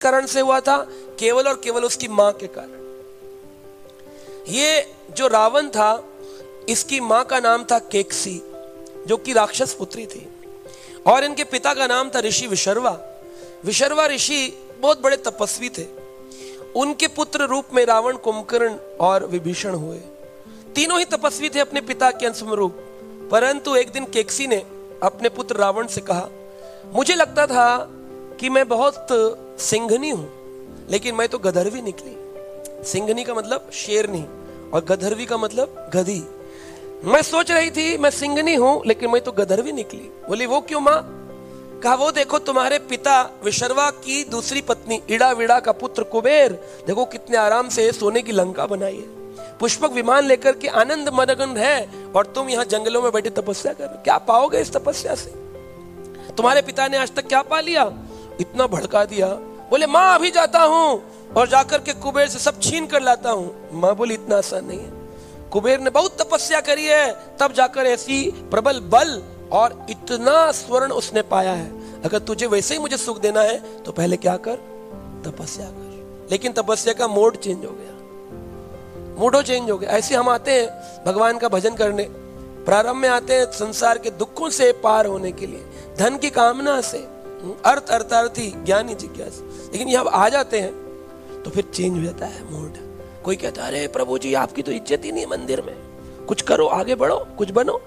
कारण से हुआ था, केवल और केवल उसकी मां के कारण। ये जो रावण था, इसकी मां का नाम था केकसी, जो कि राक्षस पुत्री थी, और इनके पिता का नाम था ऋषि विशर्वा। विशर्वा ऋषि बहुत बड़े तपस्वी थे। उनके पुत्र रूप में रावण, कुंभकर्ण और विभीषण हुए। तीनों ही तपस्वी थे अपने पिता के अनुरूप। परंतु एक दिन केकसी ने अपने पुत्र रावण से कहा, मुझे लगता था कि मैं बहुत सिंघनी हूं, लेकिन मैं तो गधर्वी निकली। सिंघनी का मतलब शेरनी और गधर्वी का मतलब गधी। मैं सोच रही थी मैं सिंघनी हूं, लेकिन मैं तो गधर्वी निकली। बोली वो क्यों मां? कहा वो देखो तुम्हारे पिता विशर्वा की दूसरी पत्नी इड़ा विड़ा का पुत्र कुबेर, देखो कितने आराम से सोने की लंका बनाई है, पुष्पक विमान लेकर के आनंद मगन है, और तुम यहाँ जंगलों में बैठे तपस्या कर रहे हो। क्या पाओगे इस तपस्या से? तुम्हारे पिता ने आज तक क्या पा लिया? इतना भड़का दिया। बोले मां अभी जाता हूं और जाकर के कुबेर से सब छीन कर लाता हूं। मां बोली इतना आसान नहीं है, कुबेर ने बहुत तपस्या करी है, तब जाकर ऐसी प्रबल बल और इतना स्वर्ण उसने पाया है। अगर तुझे वैसे ही मुझे सुख देना है तो पहले क्या कर? तपस्या कर। लेकिन तपस्या का मोड चेंज हो गया, मूडो चेंज हो गया। ऐसे हम आते हैं भगवान का भजन करने, प्रारंभ में आते हैं संसार के दुखों से पार होने के लिए, धन की कामना से, अर्थ अर्थार्थी ज्ञानी जिज्ञासा, लेकिन यहाँ आ जाते हैं तो फिर चेंज हो जाता है मूड। कोई कहता है अरे प्रभु जी आपकी तो इज्जत ही नहीं है मंदिर में, कुछ करो, आगे बढ़ो, कुछ बनो।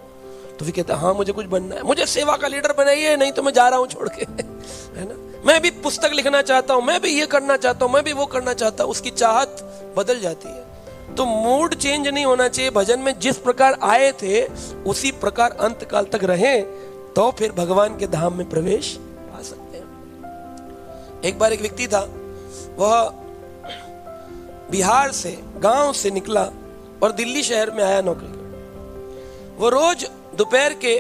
तो फिर कहता है हाँ मुझे कुछ बनना है, मुझे सेवा का लीडर बनाइए, नहीं तो मैं जा रहा हूँ छोड़ के है ना, मैं भी पुस्तक लिखना चाहता हूँ, मैं भी ये करना चाहता हूँ, मैं भी वो करना चाहता हूँ। उसकी चाहत बदल जाती है। तो मूड चेंज नहीं होना चाहिए। भजन में जिस प्रकार आए थे उसी प्रकार अंत काल तक रहे, तो फिर भगवान के धाम में प्रवेश पा सकते हैं। एक बार एक व्यक्ति था, वह बिहार से, गांव से निकला और दिल्ली शहर में आया नौकरी कर। वो रोज दोपहर के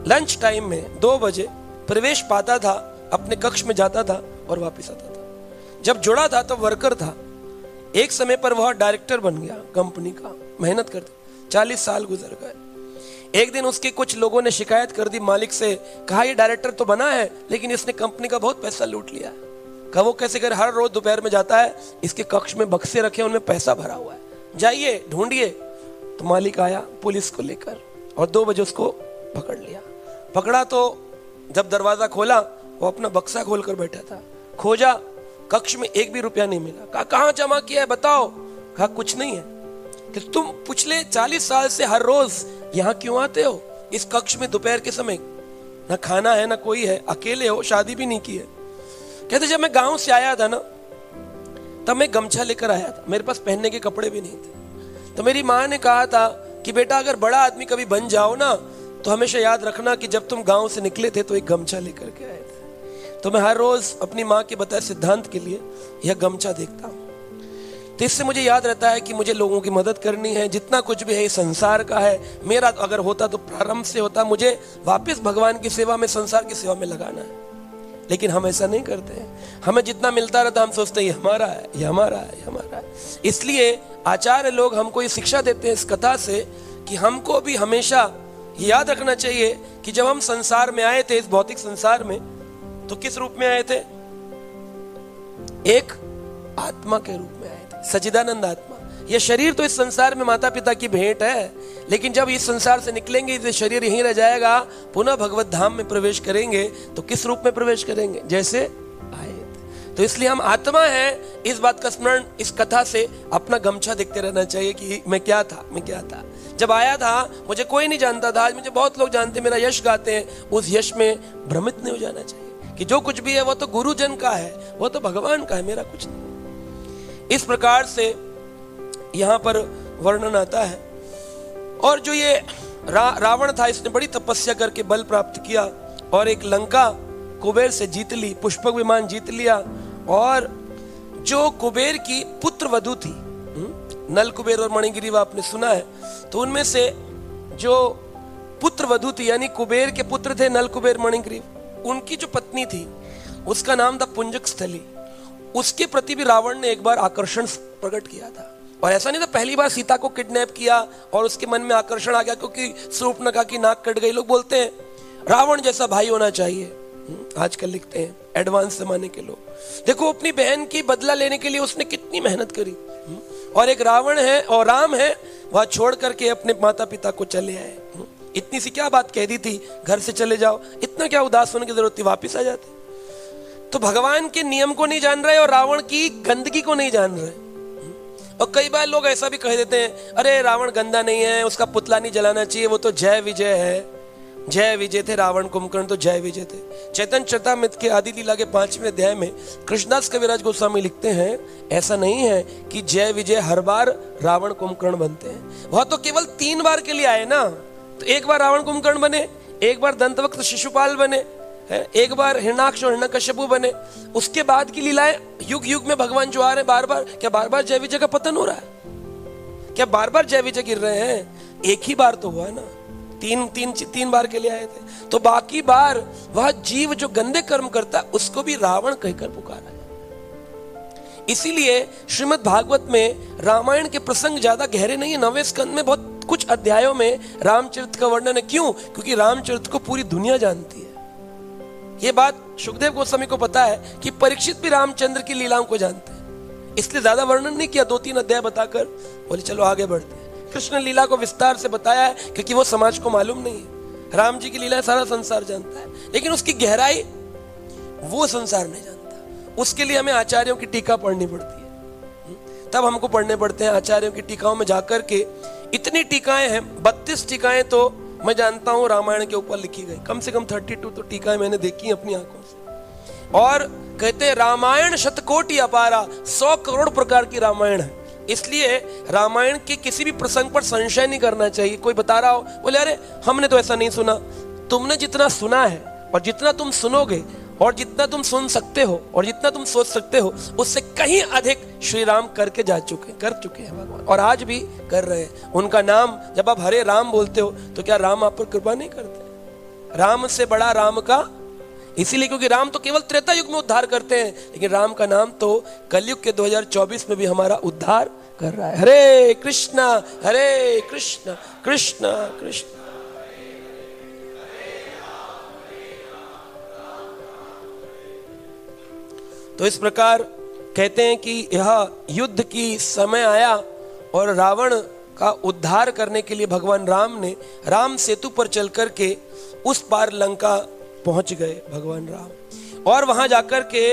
लंच टाइम में 2 बजे प्रवेश पाता था, अपने कक्ष में जाता था और वापस आता था। जब जुड़ा था तो वर्कर था। एक समय पर वह डायरेक्टर बन गया कंपनी का, मेहनत करते 40 साल गुजर गए। एक दिन उसके कुछ लोगों ने शिकायत कर दी मालिक से, कहा ये डायरेक्टर तो बना है लेकिन इसने कंपनी का बहुत पैसा लूट लिया। कहा वो कैसे कर? हर रोज दोपहर में जाता है, इसके कक्ष में बक्से रखे, उनमें पैसा भरा हुआ है, जाइए ढूंढिए। तो मालिक आया पुलिस को लेकर और 2 बजे उसको पकड़ लिया। पकड़ा तो जब दरवाजा खोला, वो अपना बक्सा खोलकर बैठा था। खोजा, कक्ष में 1 भी रुपया नहीं मिला। कहा कहां जमा किया है बताओ? कहा कुछ नहीं है। कि तुम पिछले 40 साल से हर रोज यहाँ क्यों आते हो इस कक्ष में दोपहर के समय? ना खाना है ना कोई है, अकेले हो, शादी भी नहीं की है। कहते जब मैं गांव से आया था ना, तब मैं गमछा लेकर आया था, मेरे पास पहनने के कपड़े भी नहीं थे। तो मेरी माँ ने कहा था कि बेटा अगर बड़ा आदमी कभी बन जाओ ना, तो हमेशा याद रखना कि जब तुम गांव से निकले थे तो एक गमछा लेकर के आए थे। तो मैं हर रोज अपनी माँ के बताए सिद्धांत के लिए यह गमछा देखता हूँ। तो इससे मुझे याद रहता है कि मुझे लोगों की मदद करनी है। जितना कुछ भी है संसार का है, मेरा अगर होता तो प्रारंभ से होता, मुझे वापस भगवान की सेवा में, संसार की सेवा में लगाना है। लेकिन हम ऐसा नहीं करते हैं। हमें जितना मिलता रहता हम सोचते हैं ये हमारा है, ये हमारा है, ये हमारा है। इसलिए आचार्य लोग हमको ये शिक्षा देते हैं इस कथा से कि हमको भी हमेशा याद रखना चाहिए कि जब हम संसार में आए थे, इस भौतिक संसार में, तो किस रूप में आए थे? एक आत्मा के रूप में आए थे, सच्चिदानंद आत्मा। यह शरीर तो इस संसार में माता पिता की भेंट है, लेकिन जब इस संसार से निकलेंगे, ये शरीर यहीं रह जाएगा, पुनः भगवत धाम में प्रवेश करेंगे तो किस रूप में प्रवेश करेंगे? जैसे आए थे। तो इसलिए हम आत्मा है, इस बात का स्मरण इस कथा से अपना गमछा देखते रहना चाहिए कि मैं क्या था, मैं क्या था। जब आया था मुझे कोई नहीं जानता था, आज मुझे बहुत लोग जानते, मेरा यश गाते हैं। उस यश में भ्रमित नहीं हो जाना चाहिए कि जो कुछ भी है वो तो गुरुजन का है, वो तो भगवान का है, मेरा कुछ नहीं। इस प्रकार से यहाँ पर वर्णन आता है। और जो ये रावण था, इसने बड़ी तपस्या करके बल प्राप्त किया और एक लंका कुबेर से जीत ली, पुष्पक विमान जीत लिया। और जो कुबेर की पुत्र वधू थी, नल कुबेर और मणिग्रीव आपने सुना है, तो उनमें से जो पुत्र वधू थी, यानी कुबेर के पुत्र थे नल कुबेर मणिग्रीव, उनकी जो पत्नी थी उसका नाम था पुंजक स्थली। उसके प्रति भी रावण ने एक बार आकर्षण प्रकट किया था। और ऐसा नहीं था पहली बार सीता को किडनैप किया और उसके मन में आकर्षण आ गया क्योंकि शूर्पणखा की नाक कट गई। लोग बोलते हैं रावण जैसा भाई होना चाहिए, आजकल लिखते हैं एडवांस जमाने के लोग। देखो अपनी बहन की बदला लेने के लिए उसने कितनी मेहनत करी। और एक रावण है और राम है, वह छोड़ करके अपने माता पिता को चले आए। इतनी सी क्या बात कह दी थी, घर से चले जाओ, इतना क्या उदास होने की जरूरत थी, वापिस आ जाते। तो भगवान के नियम को नहीं जान रहे और रावण की गंदगी को नहीं जान रहे। और कई बार लोग ऐसा भी कह देते हैं, अरे रावण गंदा नहीं है, उसका पुतला नहीं जलाना चाहिए, वो तो जय विजय है। जय विजय थे रावण, कुंभकर्ण तो जय विजय थे। चैतन्य चरितामृत के आदि लीला के 5वें अध्याय में कृष्णदास कविराज गोस्वामी लिखते हैं, ऐसा नहीं है कि जय विजय हर बार रावण कुंभकर्ण बनते हैं। वह तो केवल 3 बार के लिए आए ना। तो एक बार रावण कुंभकर्ण बने, एक बार दंतवक्त्र शिशुपाल बने, एक बार हिरण्याक्ष और हिरण्यकश्यपु बने। उसके बाद की लीलाएं युग युग में भगवान जो आ रहे हैं बार बार, क्या बार बार जय विजय का पतन हो रहा है? क्या बार बार जय विजय गिर रहे हैं? एक ही बार तो हुआ है ना, तीन बार के लिए आए थे। तो बाकी बार वह जीव जो गंदे कर्म करता है उसको भी रावण कहकर पुकारा है। इसीलिए श्रीमद् भागवत में रामायण के प्रसंग ज्यादा गहरे नहीं है। 9वें स्कंद में बहुत कुछ अध्यायों में रामचरित का वर्णन है। क्यों? क्योंकि रामचरित को पूरी दुनिया जानती है। ये बात सुखदेव गोस्वामी को पता है कि परीक्षित भी रामचंद्र की लीलाओं को जानते हैं, इसलिए ज्यादा वर्णन नहीं किया, 2-3 अध्याय बताकर बोले चलो आगे बढ़ते हैं। कृष्ण लीला को विस्तार से बताया है क्योंकि वो समाज को मालूम नहीं है। राम जी की लीला सारा संसार जानता है, लेकिन उसकी गहराई वो संसार नहीं जानता। उसके लिए हमें आचार्यों की टीका पढ़नी पड़ती है, तब हमको पढ़ने पड़ते हैं। आचार्यों की टीकाओं में जाकर के इतनी टीकाएं हैं, 32 टीकाएं तो मैं जानता हूं रामायण के ऊपर लिखी गई, कम से कम 32 तो टीकाएं मैंने देखी अपनी आंखों से। और कहते हैं रामायण शतकोटि अपारा, 100 करोड़ प्रकार की रामायण है। इसलिए रामायण के किसी भी प्रसंग पर संशय नहीं करना चाहिए। कोई बता रहा हो, बोले अरे हमने तो ऐसा नहीं सुना। तुमने जितना सुना है और जितना तुम सुनोगे और जितना तुम सुन सकते हो और जितना तुम सोच सकते हो, उससे कहीं अधिक श्री राम कर चुके हैं भगवान, और आज भी कर रहे हैं। उनका नाम जब आप हरे राम बोलते हो तो क्या राम आप पर कृपा नहीं करते? राम से बड़ा राम का, इसीलिए क्योंकि राम तो केवल त्रेता युग में उद्धार करते हैं, लेकिन राम का नाम तो कलयुग के 2024 में भी हमारा उद्धार कर रहा है। हरे कृष्णा कृष्ण कृष्ण। तो इस प्रकार कहते हैं कि यह युद्ध की समय आया और रावण का उद्धार करने के लिए भगवान राम ने राम सेतु पर चल करके उस पार लंका पहुंच गए भगवान राम, और वहां जाकर के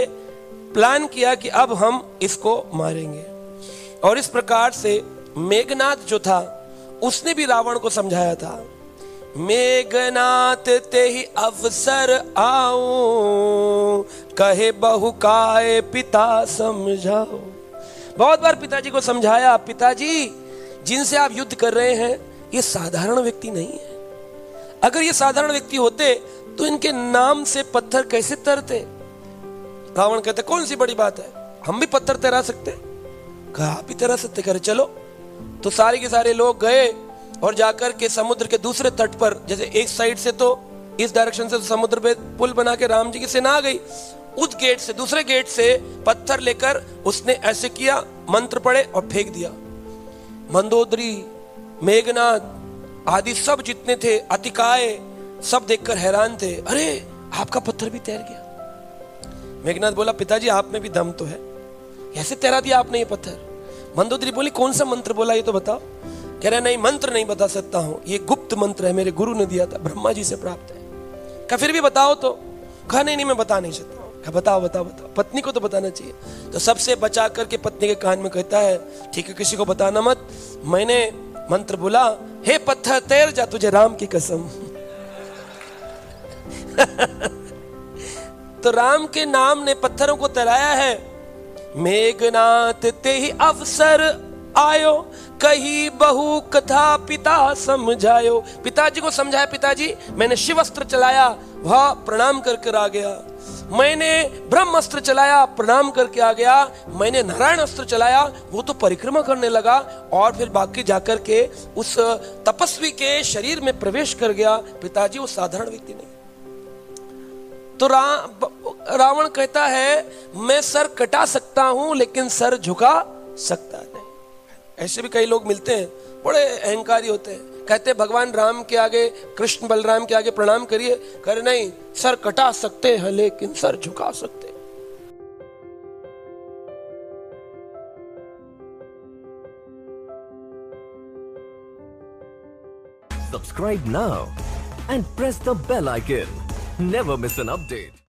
प्लान किया कि अब हम इसको मारेंगे। और इस प्रकार से मेघनाथ जो था उसने भी रावण को समझाया था, मेघनाथ ते ही अवसर आओ, कहे बहु काय पिता समझाओ। बहुत बार पिताजी को समझाया, पिताजी जिनसे आप युद्ध कर रहे हैं ये साधारण व्यक्ति नहीं है। अगर ये साधारण व्यक्ति होते तो इनके नाम से पत्थर कैसे तरते? रावण कहते कौन सी बड़ी बात है, हम भी पत्थर तैरा सकते। कहा आप भी तैरा सकते, करे चलो। तो सारे के सारे लोग गए और जाकर के समुद्र के दूसरे तट पर, जैसे एक साइड से तो इस डायरेक्शन से तो समुद्र पे पुल बना के राम जी की सेना आ गई, उस गेट से दूसरे गेट से पत्थर लेकर उसने ऐसे किया, मंत्र पढ़े और फेंक दिया। मंदोदरी, मेघनाथ आदि सब जितने थे, अतिकाय, सब देखकर हैरान थे, अरे आपका पत्थर भी तैर गया। मेघनाथ बोला पिताजी आप में भी दम तो है, कैसे तैरा दिया आपने ये पत्थर? मंदोदरी बोली कौन सा मंत्र बोला ये तो बताओ। कह रहे नहीं मंत्र नहीं बता सकता हूं, ये गुप्त मंत्र है, मेरे गुरु ने दिया था, ब्रह्मा जी से प्राप्त है। कहा फिर भी बताओ तो। कहा नहीं मैं बता नहीं सकता हूं। कहा बताओ बताओ बताओ, पत्नी को तो बताना चाहिए। तो सबसे बचा करके पत्नी के कान में कहता है ठीक है किसी को बताना मत, मैंने मंत्र बोला, हे पत्थर तैर जा तुझे राम की कसम। तो राम के नाम ने पत्थरों को तैराया है। मेघनाथ ते ही अवसर आयो, कही बहु कथा पिता समझायो। पिताजी को समझाया, पिताजी मैंने शिव अस्त्र चलाया, वह प्रणाम करके आ गया। मैंने ब्रह्म अस्त्र चलाया, प्रणाम करके आ गया। मैंने नारायण अस्त्र चलाया, वो तो परिक्रमा करने लगा और फिर बाकी जाकर के उस तपस्वी के शरीर में प्रवेश कर गया। पिताजी वो साधारण व्यक्ति नहीं। तो रावण कहता है मैं सर कटा सकता हूं लेकिन सर झुका सकता नहीं। ऐसे भी कई लोग मिलते हैं, बड़े अहंकारी होते हैं, कहते भगवान राम के आगे, कृष्ण बलराम के आगे प्रणाम करिए, करे नहीं, सर कटा सकते हैं लेकिन सर झुका सकते। Subscribe now and press the bell icon. Never miss an update.